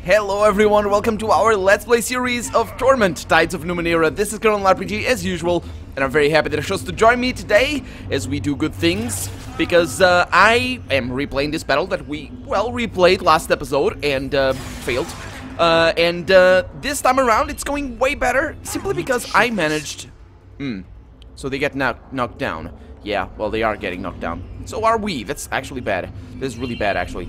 Hello everyone, welcome to our Let's Play series of Torment, Tides of Numenera. This is Colonel RPG as usual, and I'm very happy that you're chose to join me today as we do good things, because I am replaying this battle that we, well, replayed last episode and failed. This time around it's going way better, simply because I managed... So they get knocked down. Yeah, well, they are getting knocked down. So are we. That's actually bad. That's really bad, actually.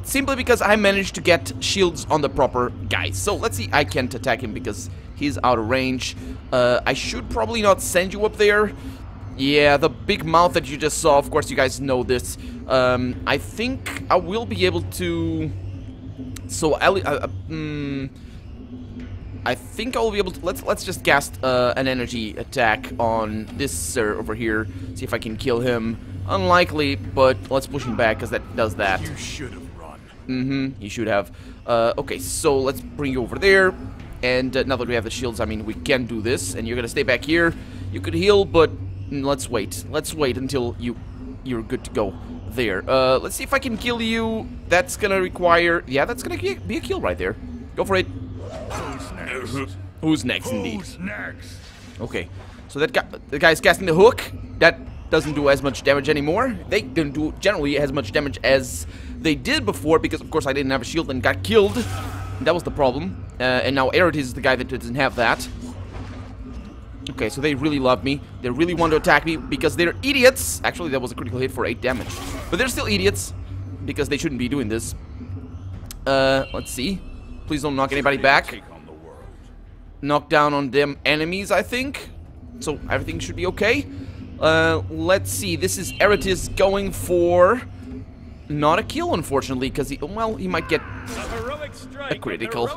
Simply because I managed to get shields on the proper guys. So let's see. I can't attack him because he's out of range. I should probably not send you up there. Yeah, the big mouth that you just saw, of course you guys know this. I think I will be able to... So, I think I will be able to... Let's just cast an energy attack on this sir over here. See if I can kill him. Unlikely, but let's push him back because that does that. You should have run. You should have. Okay, so let's bring you over there. And now that we have the shields, I mean, we can do this. And you're gonna stay back here. You could heal, but let's wait. Let's wait until you're good to go there. Let's see if I can kill you. That's gonna require... Yeah, that's gonna be a kill right there. Go for it. Who's next? Who's next, indeed. Who's next? Okay, so that guy, the guy's casting the hook. That doesn't do as much damage anymore. They don't do generally as much damage as they did before, because of course I didn't have a shield and got killed. That was the problem. And now Eritis is the guy that doesn't have that. Okay, so they really love me. They really want to attack me because they're idiots. Actually, that was a critical hit for 8 damage. But they're still idiots because they shouldn't be doing this. Let's see. Please don't knock anybody back. Knock down on them enemies, I think. So everything should be okay. Let's see. This is Eritis going for not a kill, unfortunately, because he might get a critical.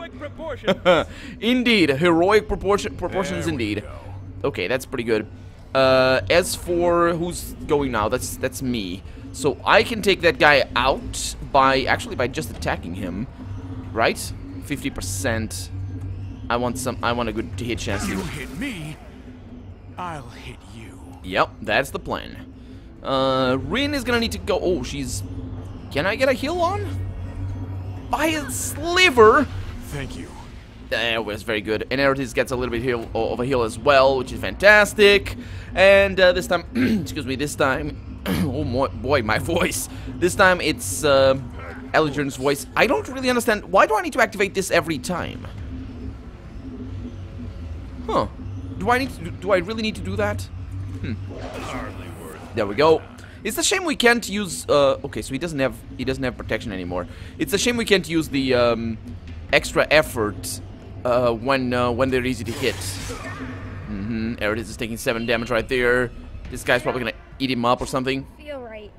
Indeed, heroic proportions indeed. Okay, that's pretty good. As for who's going now, that's me. So I can take that guy out by just attacking him, right? 50%. I want a good hit chance. You hit me, I'll hit you. Yep, that's the plan. Rin is gonna need to go. Oh, she's... Can I get a heal on? By a sliver. Thank you. That was very good. And Eritis gets a little bit of a heal as well, which is fantastic. And this time, excuse me, this time, oh boy, my voice. This time it's Eligern's voice. I don't really understand. Why do I need to activate this every time? Huh? Do I really need to do that? There we go. It's a shame we can't use. Okay, so he doesn't have protection anymore. It's a shame we can't use the extra effort when they're easy to hit. Eritis is taking 7 damage right there. This guy's probably gonna eat him up or something. Feel right.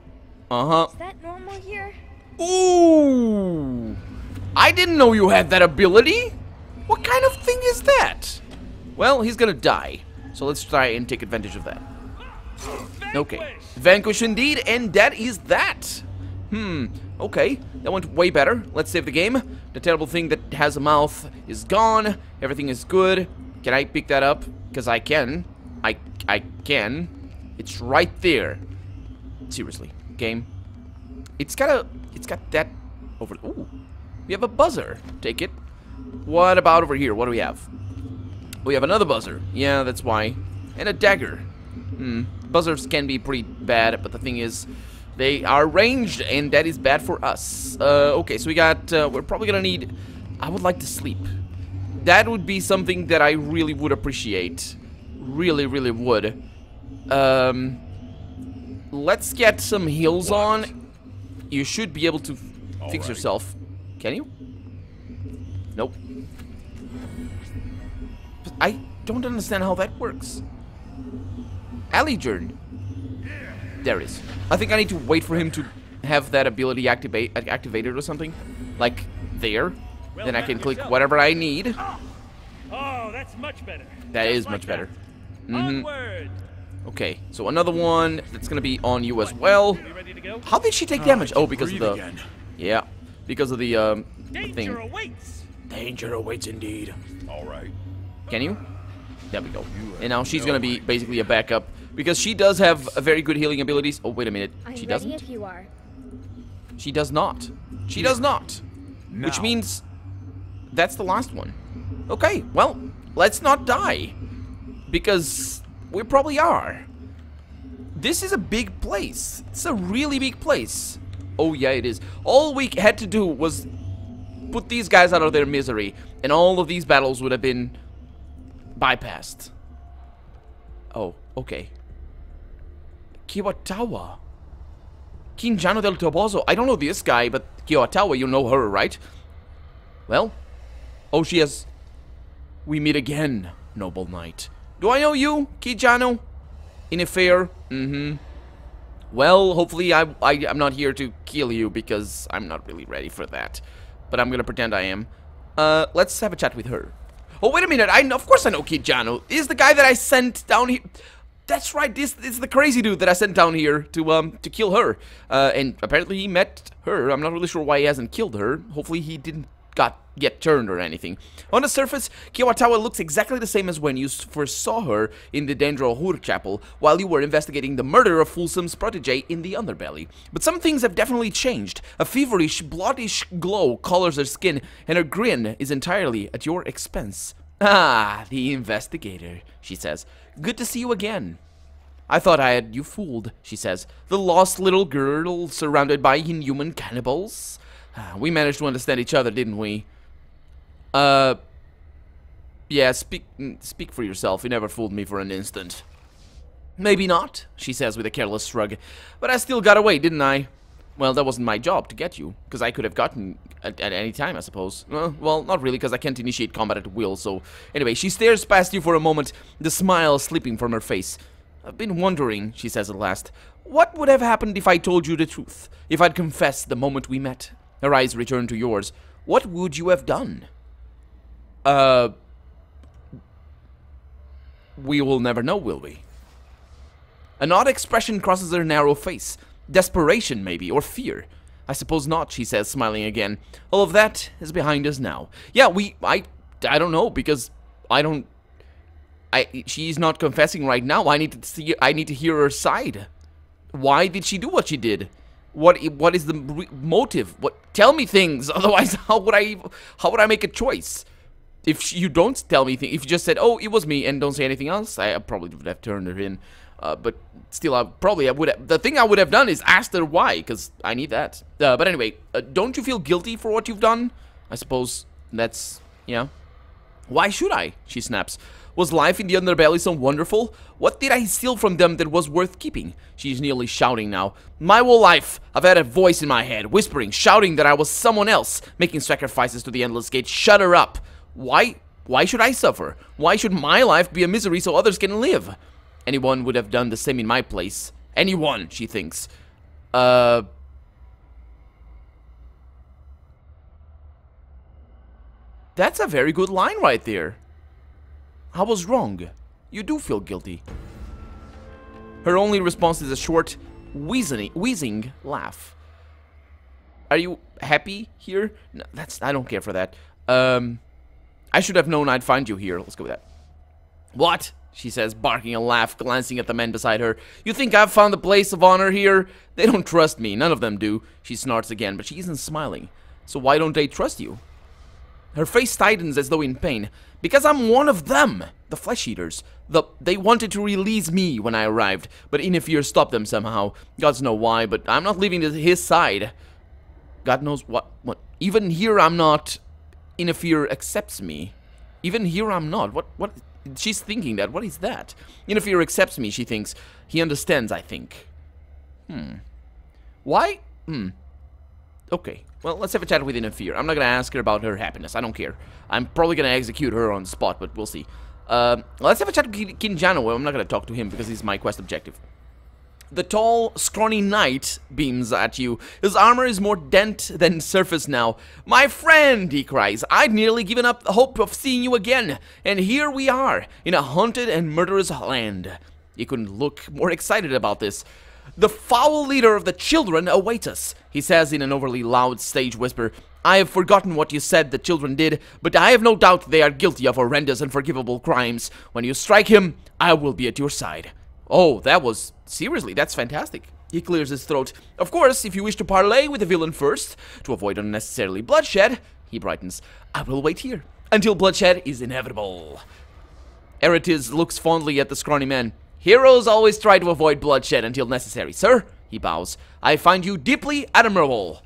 Is that normal here? Ooh! I didn't know you had that ability. What kind of thing is that? Well, he's gonna die. So let's try and take advantage of that. Okay. Vanquish indeed, and that is that. Okay. That went way better. Let's save the game. The terrible thing that has a mouth is gone. Everything is good. Can I pick that up? Because I can. I can. It's right there. Seriously. Game. It's got that over... Ooh. We have a buzzer. Take it. What about over here? What do we have? We have another buzzer. Yeah, that's why. And a dagger. Buzzers can be pretty bad, but the thing is, they are ranged, and that is bad for us. Okay, so we got, we're probably gonna need... I would like to sleep. That would be something that I really would appreciate. Really, really would. Let's get some heals on. You should be able to fix yourself. Can you? Nope. I don't understand how that works. Eligern. There it is. I think I need to wait for him to have that ability activated or something. Like there. Well, then I can click whatever I need. Oh, that's much better. That is much better. Onward. Okay, so another one that's gonna be on you as well. Ready to go? How did she take damage? Oh, because of the... Again. Yeah, because of the Danger thing. awaits. Danger awaits indeed. All right. Can you? There we go. And now she's gonna be basically a backup because she does have a very good healing abilities. Oh, wait a minute. She doesn't? If you are. She does not. She does not. Now. Which means that's the last one. Okay, well, let's not die. Because we probably are. This is a big place. It's a really big place. Oh yeah, it is. All we had to do was put these guys out of their misery, and all of these battles would have been bypassed. Oh, okay. Kiwatawa. Kinjano del Toboso. I don't know this guy, but Kiwatawa, you know her, right? Well. Oh, she has... We meet again, noble knight. Do I know you, Kinjano? Inifere? Mm-hmm. Well, hopefully I'm not here to kill you, because I'm not really ready for that. But I'm gonna pretend I am. Let's have a chat with her. Oh, wait a minute. Of course I know Kinjano. This is the guy that I sent down here. That's right. This is the crazy dude that I sent down here to kill her. And apparently he met her. I'm not really sure why he hasn't killed her. Hopefully he didn't get turned or anything. On the surface, Kiwatawa looks exactly the same as when you first saw her in the Dendrohur Chapel while you were investigating the murder of Fulsom's protege in the underbelly. But some things have definitely changed. A feverish, bloodish glow colors her skin, and her grin is entirely at your expense. Ah, the investigator, she says. Good to see you again. I thought I had you fooled, she says. The lost little girl surrounded by inhuman cannibals? We managed to understand each other, didn't we? Yeah, speak for yourself. You never fooled me for an instant. Maybe not, she says with a careless shrug. But I still got away, didn't I? Well, that wasn't my job to get you, because I could have gotten at any time, I suppose. Well, not really, because I can't initiate combat at will, so... Anyway, she stares past you for a moment, the smile slipping from her face. I've been wondering, she says at last, what would have happened if I told you the truth? If I'd confessed the moment we met? Her eyes return to yours. What would you have done? We will never know, will we? An odd expression crosses her narrow face. Desperation, maybe, or fear. I suppose not, she says, smiling again. All of that is behind us now. Yeah, I don't know, because she's not confessing right now. I need to hear her side. Why did she do what she did? What is the motive? Tell me things, otherwise how would I make a choice? If you don't tell me things, if you just said, "Oh, it was me," and don't say anything else, I probably would have turned her in. But still, I would have. The thing I would have done is asked her why, because I need that. But anyway, don't you feel guilty for what you've done? I suppose that's, yeah. Why should I? She snaps. Was life in the underbelly so wonderful? What did I steal from them that was worth keeping? She's nearly shouting now. My whole life, I've had a voice in my head, whispering, shouting that I was someone else, making sacrifices to the Endless Gate. Shut her up. Why should I suffer? Why should my life be a misery so others can live? Anyone would have done the same in my place. Anyone, she thinks. That's a very good line right there. I was wrong. You do feel guilty. Her only response is a short, wheezing laugh. Are you happy here? No, I don't care for that. I should have known I'd find you here. Let's go with that. What? She says, barking a laugh, glancing at the men beside her. You think I've found a place of honor here? They don't trust me. None of them do. She snorts again, but she isn't smiling. So why don't they trust you? Her face tightens as though in pain. Because I'm one of them, the flesh eaters. They wanted to release me when I arrived, but Inifere stopped them somehow. Gods know why, but I'm not leaving his side. God knows what. Even here I'm not. Inifere accepts me. Even here I'm not. What? She's thinking that. What is that? Inifere accepts me, she thinks. He understands, I think. Why? Okay. Well, let's have a chat with Inifere. I'm not gonna ask her about her happiness. I don't care. I'm probably gonna execute her on the spot, but we'll see. Let's have a chat with Kinjano. I'm not gonna talk to him because he's my quest objective. The tall, scrawny knight beams at you. His armor is more dent than surface now. My friend, he cries, I'd nearly given up the hope of seeing you again. And here we are, in a haunted and murderous land. He couldn't look more excited about this. The foul leader of the children awaits us, he says in an overly loud stage whisper. I have forgotten what you said the children did, but I have no doubt they are guilty of horrendous, unforgivable crimes. When you strike him, I will be at your side. Oh, that was... Seriously, that's fantastic. He clears his throat. Of course, if you wish to parley with the villain first, to avoid unnecessarily bloodshed, he brightens. I will wait here, until bloodshed is inevitable. Eretiz looks fondly at the scrawny man. Heroes always try to avoid bloodshed until necessary, sir. He bows. I find you deeply admirable.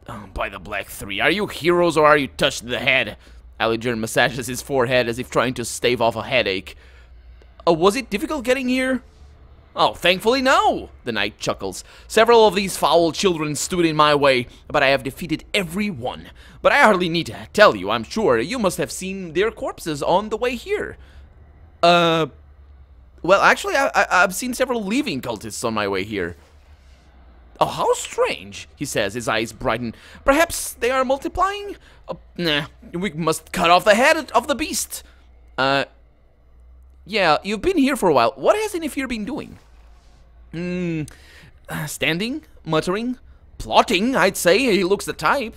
Oh, by the Black Three, are you heroes or are you touched in the head? Aliger massages his forehead as if trying to stave off a headache. Was it difficult getting here? Oh, thankfully no, the knight chuckles. Several of these foul children stood in my way, but I have defeated every one. But I hardly need to tell you, I'm sure. You must have seen their corpses on the way here. Well, actually, I've seen several leaving cultists on my way here. Oh, how strange, he says, his eyes brighten. Perhaps they are multiplying? Nah, we must cut off the head of the beast. Yeah, you've been here for a while. What has Inifere been doing? Standing, muttering, plotting, I'd say. He looks the type.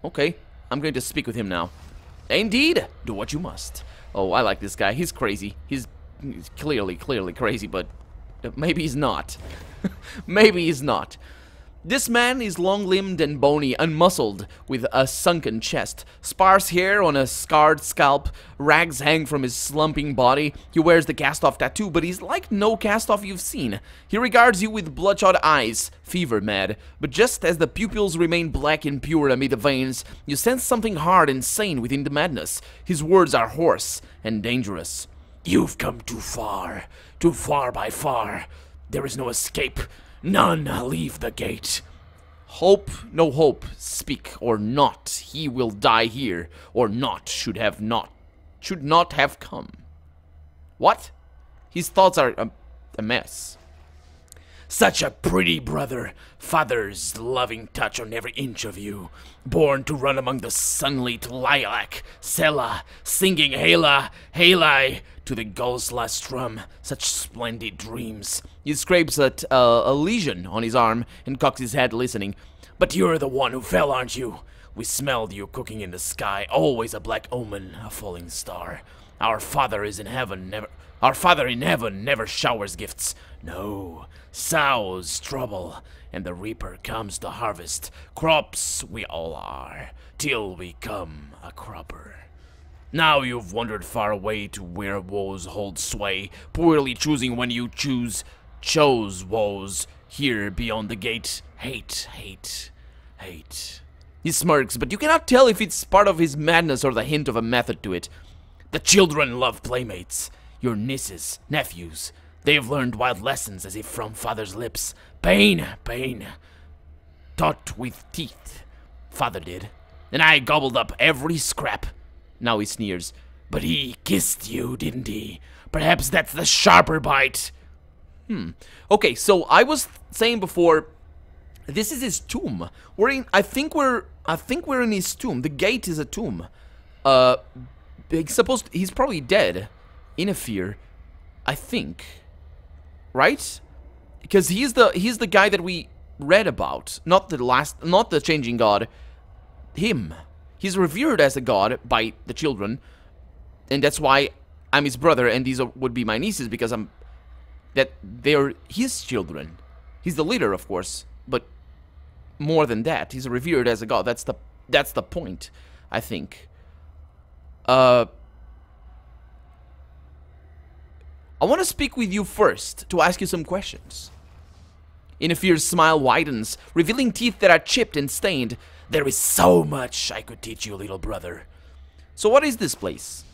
Okay, I'm going to speak with him now. Indeed, do what you must. Oh, I like this guy. He's crazy. He's clearly crazy, but maybe he's not. Maybe he's not. This man is long-limbed and bony, unmuscled, with a sunken chest. Sparse hair on a scarred scalp, rags hang from his slumping body. He wears the cast-off tattoo, but he's like no cast-off you've seen. He regards you with bloodshot eyes, fever-mad. But just as the pupils remain black and pure amid the veins, you sense something hard and sane within the madness. His words are hoarse and dangerous. You've come too far by far. There is no escape. None leave the gate. Hope, no hope, speak or not. He will die here, or not should not have come. What? His thoughts are a mess. Such a pretty brother, father's loving touch on every inch of you. Born to run among the sunlit lilac, Sela, singing Hela, Halai, to the gull's last strum. Such splendid dreams. He scrapes at a lesion on his arm and cocks his head listening. But you're the one who fell, aren't you? We smelled you cooking in the sky, always a black omen, a falling star. Our Father in heaven never showers gifts. No, sows trouble, and the reaper comes to harvest. Crops we all are, till we come a cropper. Now you've wandered far away to where woes hold sway, poorly choosing when you chose woes. Here beyond the gate, hate. He smirks, but you cannot tell if it's part of his madness or the hint of a method to it. The children love playmates, your nieces, nephews. They have learned wild lessons as if from father's lips. Pain. Taught with teeth. Father did. And I gobbled up every scrap. Now he sneers. But he kissed you, didn't he? Perhaps that's the sharper bite. Okay, so I was saying before, this is his tomb. I think we're in his tomb. The gate is a tomb. He's probably dead. Inifere, I think. Right? Because he's the guy that we read about. Not the changing god. Him. He's revered as a god by the children. And that's why I'm his brother and these would be my nieces, because they're his children. He's the leader, of course, but more than that, he's revered as a god. That's the point, I think. I want to speak with you first to ask you some questions. Inifere's smile widens, revealing teeth that are chipped and stained. There is so much I could teach you, little brother. So what is this place?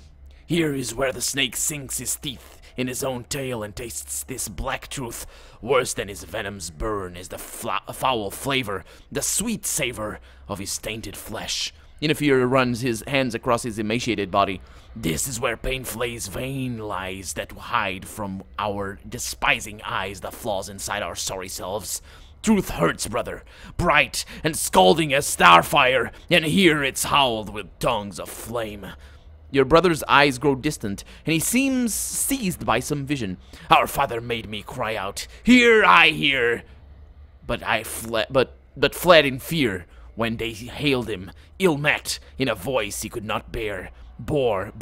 Here is where the snake sinks his teeth in his own tail and tastes this black truth. Worse than his venom's burn is the foul flavor, the sweet savor of his tainted flesh. Inifere runs his hands across his emaciated body. This is where Painflay's vein lies that hide from our despising eyes the flaws inside our sorry selves. Truth hurts, brother, bright and scalding as starfire, and here it's howled with tongues of flame. Your brother's eyes grow distant, and he seems seized by some vision. Our father made me cry out, "Here I hear!" But I fled in fear when they hailed him, ill-met, in a voice he could not bear. Born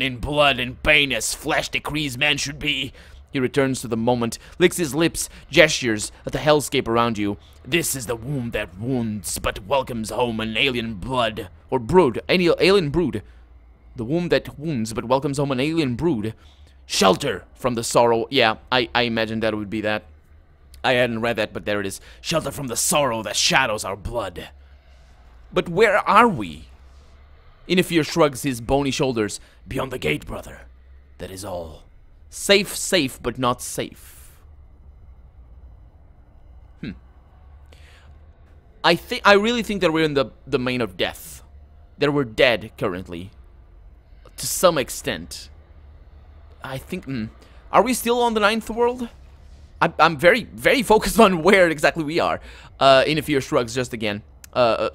in blood and pain as flesh decrees man should be. He returns to the moment, licks his lips, gestures at the hellscape around you. This is the womb that wounds, but welcomes home an alien blood. Or brood. Any alien brood. The womb that wounds, but welcomes home an alien brood. Shelter from the sorrow. Yeah, I imagined that would be that. I hadn't read that, but there it is. Shelter from the sorrow that shadows our blood. But where are we? Inifere shrugs his bony shoulders. Beyond the gate, brother. That is all. Safe, safe, but not safe. I really think that we're in the domain of death. That we're dead currently. To some extent. I think... Are we still on the 9th world? I'm very, very focused on where exactly we are. Inifere shrugs just again.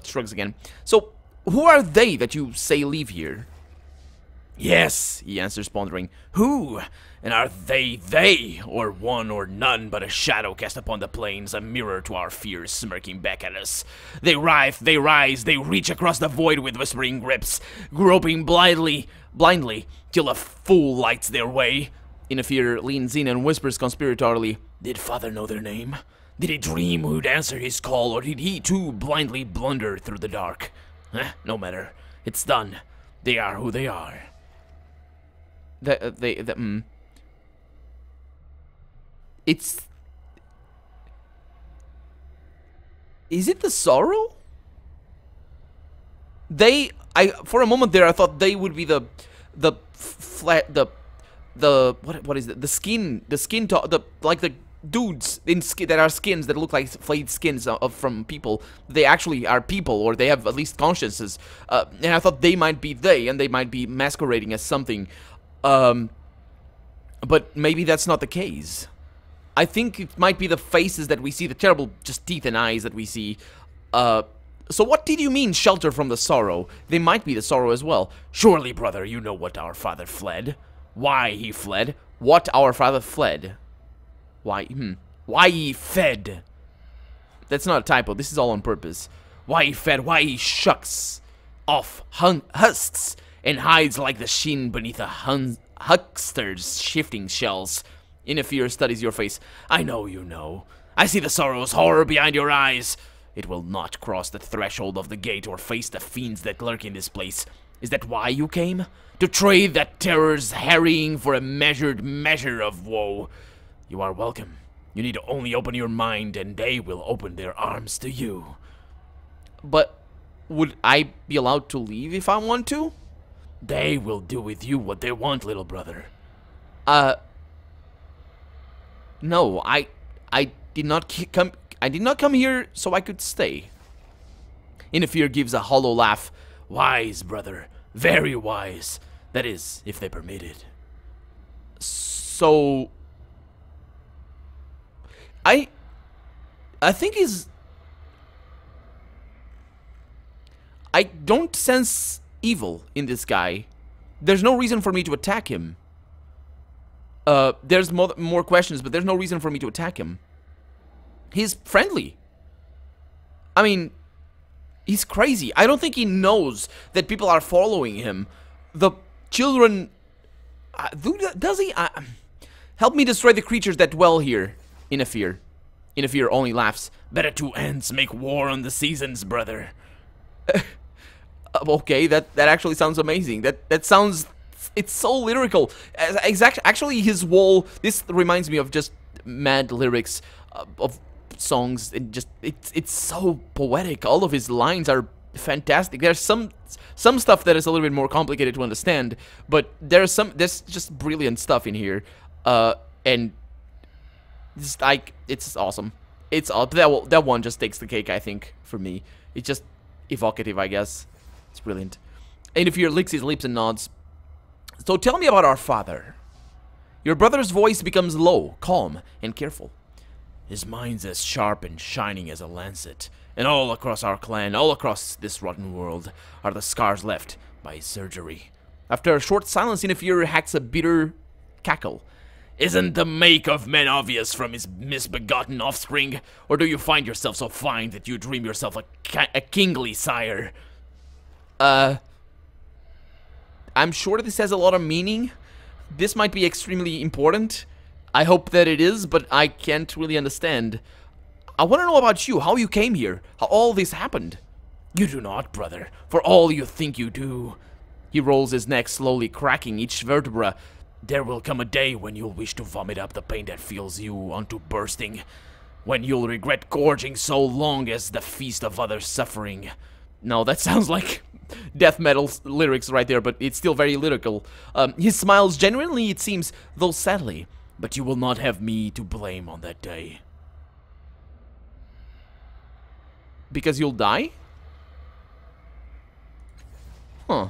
Shrugs again. So, who are they that you say leave here? Yes, he answers, pondering. Who? And are they, or one or none but a shadow cast upon the plains, a mirror to our fears smirking back at us? They writhe, they rise, they reach across the void with whispering grips, groping blindly, till a fool lights their way. Inifere leans in and whispers conspiratorially, Did father know their name? Did he dream who'd answer his call, or did he too blindly blunder through the dark? No matter. It's done. They are who they are. It's... Is it the sorrow? For a moment there I thought they would be the what is it? Like the dudes in that are skins that look like flayed skins from people. They actually are people, or they have at least consciences. And I thought they might be and they might be masquerading as something. But maybe that's not the case. I think it might be the faces that we see, the terrible just teeth and eyes that we see. So what did you mean, shelter from the sorrow? They might be the sorrow as well. Surely, brother, you know what our father fled. Why he fled. What our father fled. Why he fed. That's not a typo, this is all on purpose. Why he fed, why he shucks off husks and hides like the shin beneath a huckster's shifting shells. Inifere studies your face. I know you know. I see the sorrow's horror behind your eyes. It will not cross the threshold of the gate or face the fiends that lurk in this place. Is that why you came? To trade that terror's harrying for a measured measure of woe. You are welcome. You need to only open your mind and they will open their arms to you. But would I be allowed to leave if I want to? They will do with you what they want, little brother. No, I did not come here so I could stay. Inifere gives a hollow laugh. Wise, brother. Very wise. That is, if they permit it. So... I think I don't sense evil in this guy. There's no reason for me to attack him. There's more questions, but there's no reason for me to attack him. He's friendly. I mean, he's crazy. I don't think he knows that people are following him. The children... does he? Help me destroy the creatures that dwell here. Inifere. Inifere only laughs. Better two ends make war on the seasons, brother. Okay, that actually sounds amazing. That sounds... It's so lyrical. Actually, his wall... This reminds me of just mad lyrics of songs. It's so poetic. All of his lines are fantastic. There's some stuff that is a little bit more complicated to understand, but there's just brilliant stuff in here. And it's like, it's awesome. That one just takes the cake, I think, for me. It's just evocative, I guess. It's brilliant. Inifere licks his lips and nods. So tell me about our father. Your brother's voice becomes low, calm, and careful. His mind's as sharp and shining as a lancet. And all across our clan, all across this rotten world, are the scars left by his surgery. After a short silence, Inifere hacks a bitter cackle. Isn't the make of men obvious from his misbegotten offspring? Or do you find yourself so fine that you dream yourself a kingly sire? I'm sure this has a lot of meaning. This might be extremely important. I hope that it is, but I can't really understand. I want to know about you, how you came here, how all this happened. You do not, brother, for all you think you do. He rolls his neck, slowly cracking each vertebra. There will come a day when you'll wish to vomit up the pain that fills you unto bursting. When you'll regret gorging so long as the feast of others' suffering. No, that sounds like death metal lyrics right there, but it's still very lyrical. He smiles genuinely, it seems, though sadly. But you will not have me to blame on that day. Because you'll die? Huh.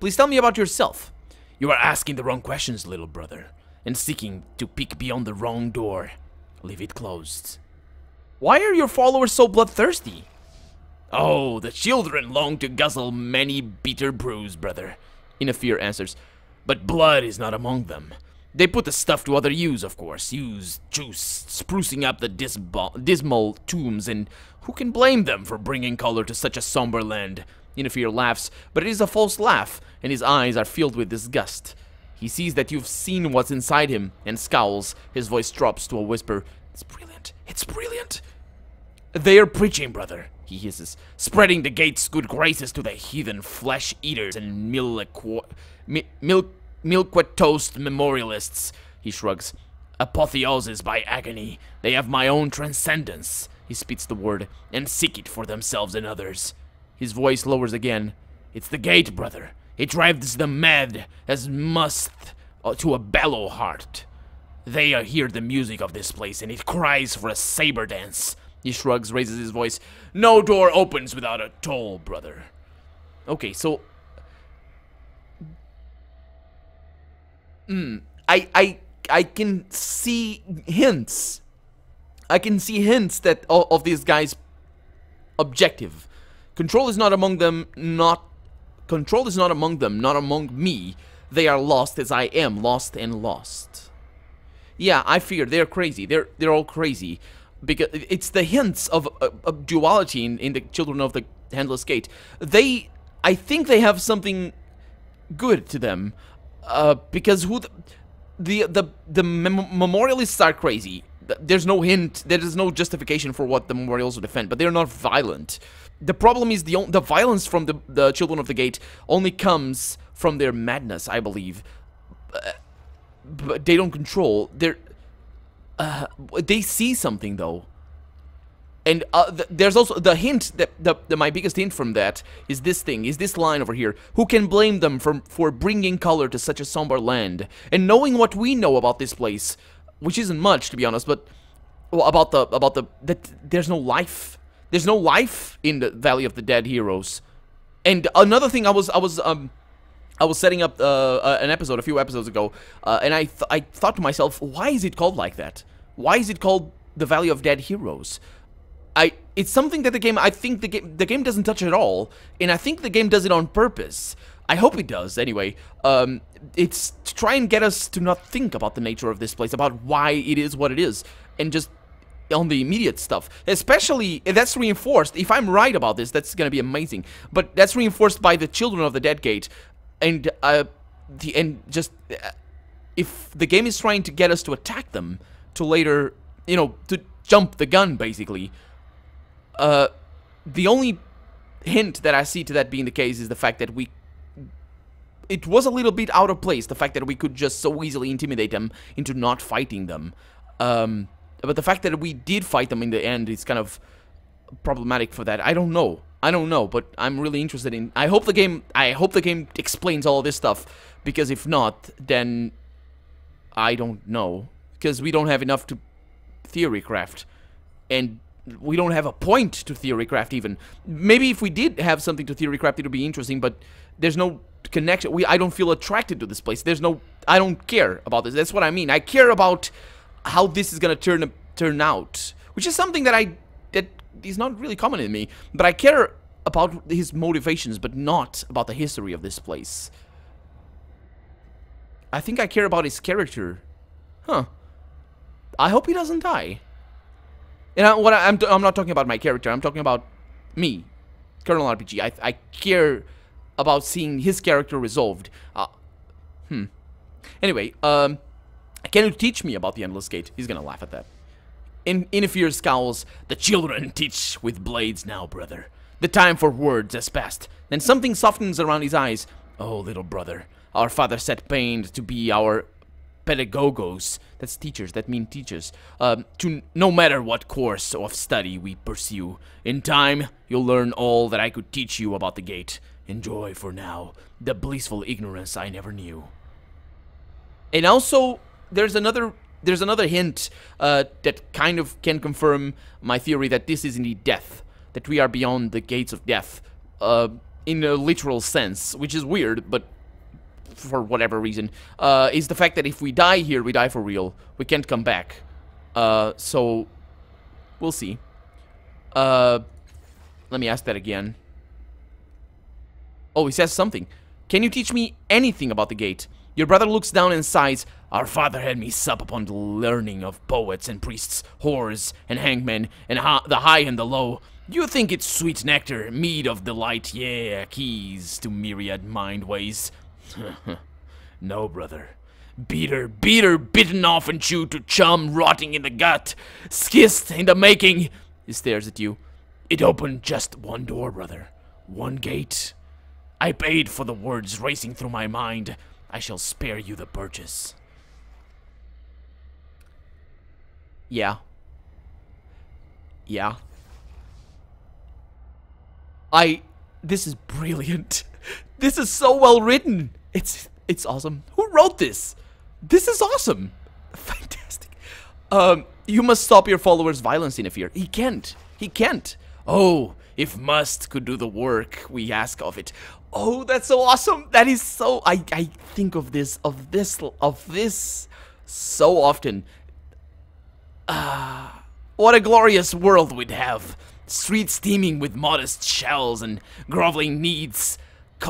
Please tell me about yourself. You are asking the wrong questions, little brother, and seeking to peek beyond the wrong door. Leave it closed. Why are your followers so bloodthirsty? Oh, the children long to guzzle many bitter brews, brother, Inifere answers. But blood is not among them. They put the stuff to other use, of course. Use juice, sprucing up the dismal tombs, and who can blame them for bringing color to such a somber land? Inifere laughs, but it is a false laugh, and his eyes are filled with disgust. He sees that you've seen what's inside him, and scowls. His voice drops to a whisper. It's brilliant. It's brilliant. They are preaching, brother, he hisses, spreading the gate's good graces to the heathen flesh-eaters and milquetoast memorialists, he shrugs. Apotheoses by agony. They have my own transcendence, he spits the word, and seek it for themselves and others. His voice lowers again. It's the gate, brother. It drives them mad as must to a bellow heart. They hear the music of this place, and it cries for a saber dance. He shrugs, raises his voice. No door opens without a toll, brother. Okay, so... I can see hints. I can see hints that of these guys' objective. Control is not among them, not among me. They are lost as I am, lost and lost. Yeah, I fear they're crazy. They're all crazy. Because it's the hints of duality in the Children of the Handless Gate. I think they have something good to them. Because the memorialists are crazy. There's no hint, there is no justification for what the memorials defend, but they're not violent. The problem is the violence from the Children of the Gate only comes from their madness, I believe. But they don't control. They see something though, and there's also the hint that my biggest hint from that is this line over here. Who can blame them for bringing color to such a somber land? And knowing what we know about this place, which isn't much to be honest, but well, that there's no life. There's no life in the Valley of the Dead Heroes. And another thing, I was setting up an episode a few episodes ago, and I thought to myself, why is it called like that? Why is it called the Valley of Dead Heroes? It's something that I think the game doesn't touch at all, and I think the game does it on purpose. I hope it does, anyway. It's to try and get us to not think about the nature of this place, about why it is what it is, and just on the immediate stuff. Especially, that's reinforced, if I'm right about this, that's gonna be amazing, but that's reinforced by the Children of the Dead Gate, and, if the game is trying to get us to attack them, to later, you know, to jump the gun, basically, the only hint that I see to that being the case is the fact that it was a little bit out of place, the fact that we could just so easily intimidate them into not fighting them. But the fact that we did fight them in the end is kind of problematic for that. I don't know, but I'm really interested in... I hope the game explains all of this stuff, because if not, then I don't know. Because we don't have enough to theory craft, and we don't have a point to theory craft even. Maybe if we did have something to theory craft, it would be interesting, but there's no connection. I don't feel attracted to this place. I don't care about this. That's what I mean. I care about how this is gonna turn out, which is something that is not really common in me. But I care about his motivations, but not about the history of this place. I think I care about his character. Huh. I hope he doesn't die. And I'm not talking about my character. I'm talking about me, Colonel RPG. I care about seeing his character resolved. Anyway, Can you teach me about the Endless Gate? He's gonna laugh at that. Inifere scowls. The children teach with blades now, brother. The time for words has passed. Then something softens around his eyes. Oh, little brother. Our father set pain to be our pedagogos. That's teachers. That mean teachers. To no matter what course of study we pursue. In time, you'll learn all that I could teach you about the gate. Enjoy for now the blissful ignorance I never knew. And also, there's another hint that kind of can confirm my theory that this is indeed death, that we are beyond the gates of death, in a literal sense, which is weird, but for whatever reason, is the fact that if we die here, we die for real. We can't come back. So we'll see. Let me ask that again. Oh, he says something. Can you teach me anything about the gate? Your brother looks down and sighs. Our father had me sup upon the learning of poets and priests, whores and hangmen, and the high and the low. You think it's sweet nectar, mead of delight, yeah, keys to myriad mind ways. No, brother. Bitter, bitten off and chewed to chum, rotting in the gut, skissed in the making. He stares at you. It opened just one door, brother. One gate. I paid for the words racing through my mind. I shall spare you the purchase. Yeah. Yeah. This is brilliant. This is so well written. It's awesome. Who wrote this? This is awesome. Fantastic. You must stop your followers' violence, Inifere. He can't. He can't. Oh, if must could do the work we ask of it. Oh, that's so awesome. That is so... I think of this so often. What a glorious world we'd have. Streets teeming with modest shells and groveling needs,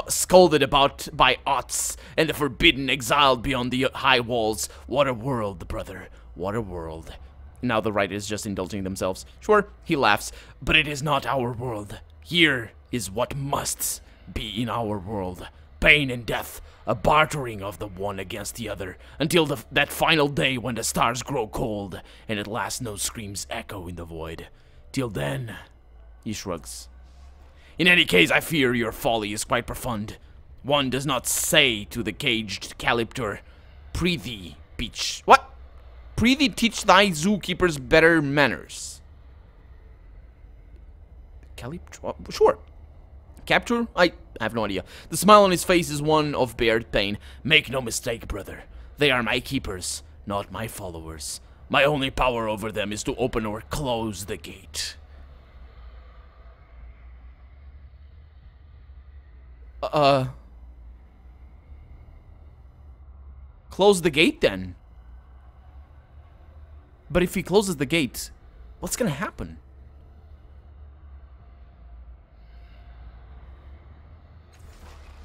scolded about by aughts, and the forbidden exiled beyond the high walls. What a world, brother. What a world. Now the writers just indulging themselves. Sure, he laughs, but it is not our world. Here is what must be in our world. Pain and death, a bartering of the one against the other, until that final day when the stars grow cold, and at last no screams echo in the void. Till then, he shrugs. In any case, I fear your folly is quite profound. One does not say to the caged calyptor, Prithee, beach. What? Prithee, teach thy zookeepers better manners. Calyptor? Sure. Capture? I have no idea. The smile on his face is one of bared pain. Make no mistake, brother. They are my keepers, not my followers. My only power over them is to open or close the gate. Close the gate then. But if he closes the gate, what's gonna happen?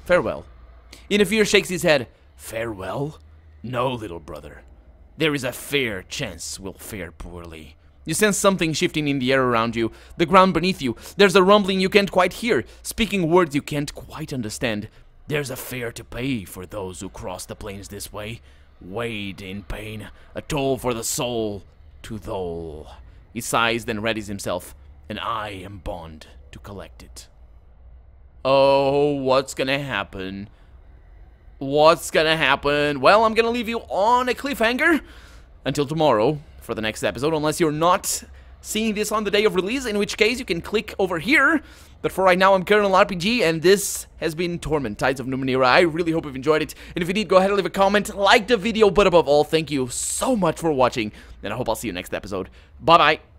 Farewell. Inifere shakes his head. Farewell? No, little brother. There is a fair chance we'll fare poorly. You sense something shifting in the air around you, the ground beneath you. There's a rumbling you can't quite hear, speaking words you can't quite understand. There's a fare to pay for those who cross the plains this way. Weighed in pain, a toll for the soul to thole. He sighs, then readies himself, and I am bound to collect it. Oh, what's gonna happen? What's gonna happen? Well, I'm gonna leave you on a cliffhanger until tomorrow for the next episode, unless you're not seeing this on the day of release, in which case you can click over here. But for right now, I'm Colonel RPG, and this has been Torment, Tides of Numenera. I really hope you've enjoyed it, and if you did, go ahead and leave a comment, like the video, but above all, thank you so much for watching, and I hope I'll see you next episode. Bye-bye.